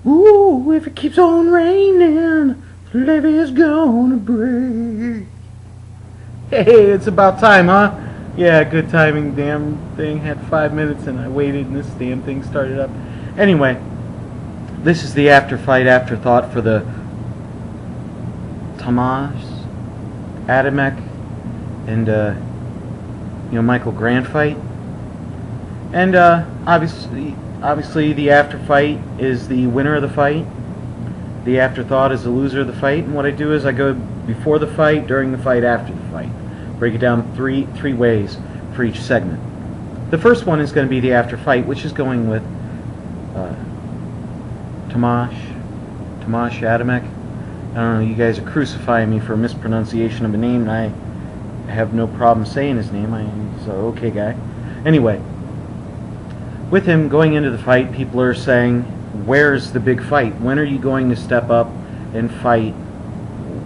Ooh, if it keeps on raining, the levee's gonna break. Hey, it's about time, huh? Yeah, good timing. Damn thing had 5 minutes and I waited and this damn thing started up. Anyway, this is the Afterfight Afterthought for the Tomasz Adamek and Michael Grant fight. And obviously the Afterfight is the winner of the fight. The Afterthought is the loser of the fight. And what I do is I go before the fight, during the fight, after the fight. Break it down three ways for each segment. The first one is going to be the Afterfight, which is going with Tomasz Adamek. I don't know, you guys are crucifying me for a mispronunciation of a name, and I have no problem saying his name. He's an okay guy. Anyway, with him going into the fight, people are saying, where's the big fight? When are you going to step up and fight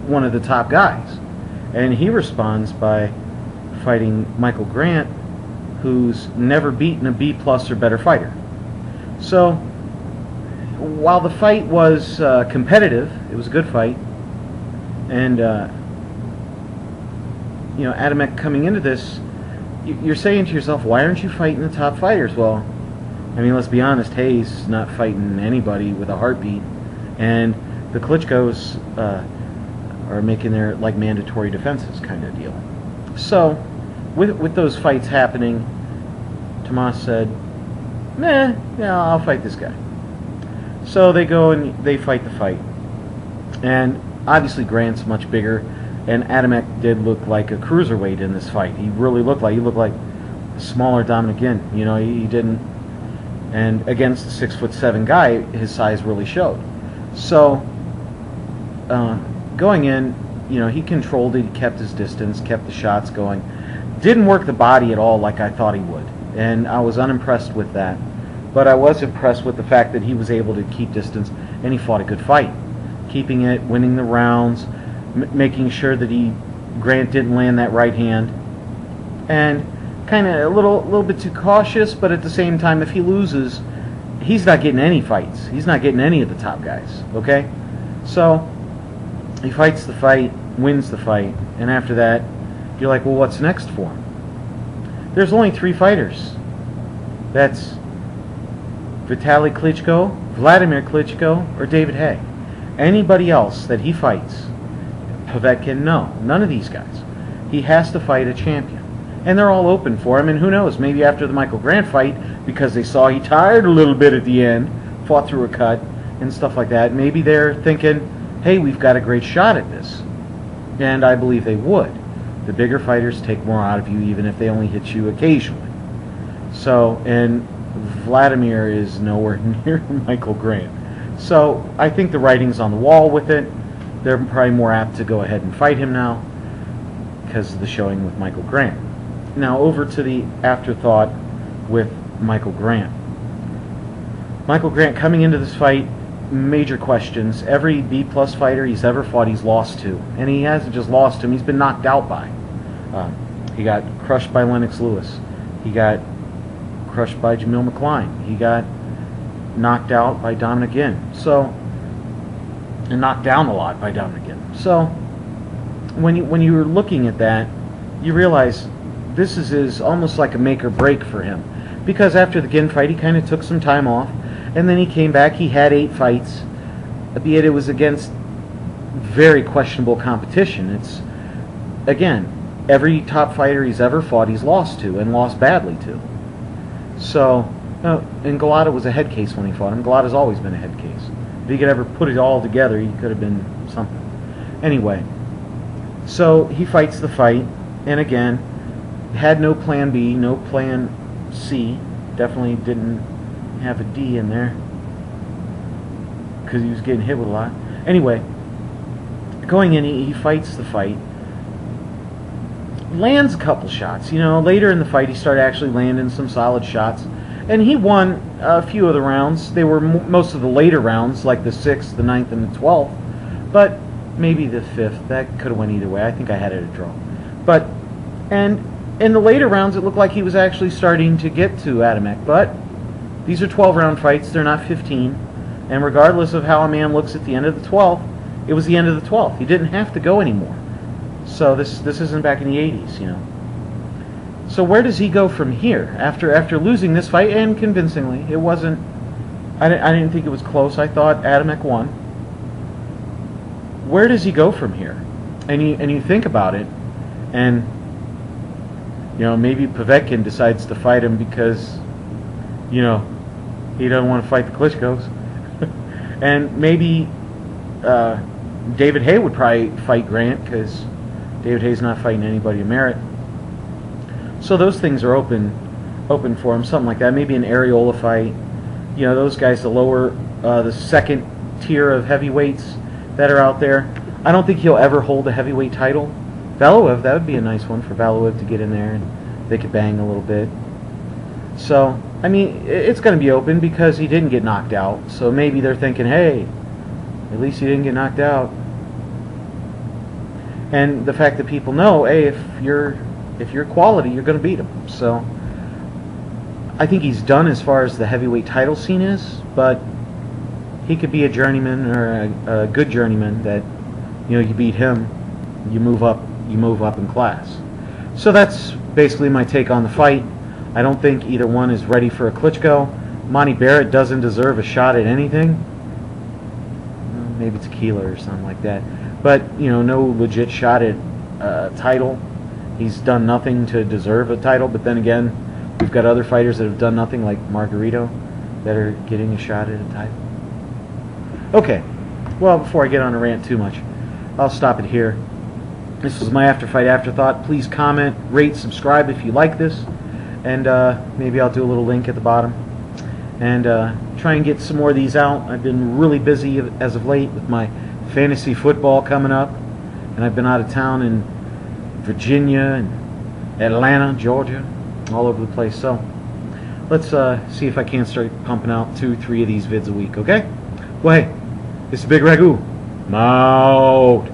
one of the top guys? And he responds by fighting Michael Grant, who's never beaten a B+ or better fighter. So, while the fight was competitive, it was a good fight, and Adamek coming into this, you're saying to yourself, why aren't you fighting the top fighters? Well, I mean, let's be honest, Hayes is not fighting anybody with a heartbeat, and the Klitschko's are making their like mandatory defenses kind of deal. So, with those fights happening, Tomasz said, yeah, I'll fight this guy. So they go and they fight the fight. And obviously Grant's much bigger, and Adamek did look like a cruiserweight in this fight. He looked like a smaller Dominic Yin. He didn't. And against the 6'7" guy, his size really showed. So going in, he controlled it. He kept his distance, kept the shots going. Didn't work the body at all like I thought he would, and I was unimpressed with that. But I was impressed with the fact that he was able to keep distance, and he fought a good fight, keeping it, winning the rounds, making sure that Grant didn't land that right hand, and kind of a little bit too cautious. But at the same time, if he loses, he's not getting any fights. He's not getting any of the top guys. Okay, so he fights the fight, wins the fight, and after that, you're like, well, what's next for him? There's only 3 fighters. That's Vitaly Klitschko, Vladimir Klitschko, or David Haye. Anybody else that he fights, Povetkin, no. None of these guys. He has to fight a champion. And they're all open for him, and who knows, maybe after the Michael Grant fight, because they saw he tired a little bit at the end, fought through a cut, and stuff like that, maybe they're thinking, hey, we've got a great shot at this. And I believe they would. The bigger fighters take more out of you, even if they only hit you occasionally. So, and Vladimir is nowhere near Michael Grant. So I think the writing's on the wall with it. They're probably more apt to go ahead and fight him now because of the showing with Michael Grant. Now over to the Afterthought with Michael Grant. Michael Grant coming into this fight, major questions. Every B+ fighter he's ever fought, he's lost to. And he hasn't just lost to him, he's been knocked out by. He got crushed by Lennox Lewis. He got crushed by Jamil McCline. He got knocked out by Dominic Yin. And knocked down a lot by Dominic Yin. So when you're looking at that, you realize this is almost like a make or break for him. Because after the Ginn fight, he kind of took some time off, and then he came back. He had 8 fights, albeit it was against very questionable competition. It's, again, every top fighter he's ever fought, he's lost to, and lost badly to. So, and Galata was a head case when he fought him. Galata's always been a head case. If he could ever put it all together, he could have been something. Anyway, so he fights the fight, and again, had no plan B, no plan C. Definitely didn't have a D in there because he was getting hit with a lot. Anyway, going in, he fights the fight, lands a couple shots. Later in the fight, he started actually landing some solid shots, and he won a few of the rounds. They were most of the later rounds, like the 6th, the 9th, and the 12th, but maybe the 5th. That could have went either way. I think I had it a draw. But, and in the later rounds, it looked like he was actually starting to get to Adamek, but these are 12-round fights. They're not 15. And regardless of how a man looks at the end of the 12th, it was the end of the 12th. He didn't have to go anymore. So this isn't back in the 80s, you know. So where does he go from here after losing this fight, and convincingly? It wasn't. I didn't think it was close. I thought Adamek won. Where does he go from here? And you think about it, and you know, maybe Povetkin decides to fight him because, you know, he doesn't want to fight the Klitschko's, and maybe David Haye would probably fight Grant because David Haye's not fighting anybody of merit. So those things are open for him, something like that. Maybe an Areola fight. You know, those guys, the second tier of heavyweights that are out there. I don't think he'll ever hold a heavyweight title. Valuev, that would be a nice one for Valuev to get in there and they could bang a little bit. So, I mean, it's going to be open because he didn't get knocked out. So maybe they're thinking, hey, at least he didn't get knocked out. And the fact that people know, hey, if you're quality, you're going to beat him. So I think he's done as far as the heavyweight title scene is, but he could be a journeyman or a good journeyman that, you know, you beat him, you move up in class. So that's basically my take on the fight. I don't think either one is ready for a Klitschko. Monty Barrett doesn't deserve a shot at anything. Maybe tequila or something like that. But, you know, no legit shot at a title. He's done nothing to deserve a title, but then again, we've got other fighters that have done nothing, like Margarito, that are getting a shot at a title. Okay, well, before I get on a rant too much, I'll stop it here. This was my Afterfight Afterthought. Please comment, rate, subscribe if you like this, and maybe I'll do a little link at the bottom. And try and get some more of these out. I've been really busy as of late with my fantasy football coming up, and I've been out of town in Virginia and Atlanta, Georgia, all over the place. So let's see if I can't start pumping out 2-3 of these vids a week, okay? Well, hey, it's Bigragu. I'm out.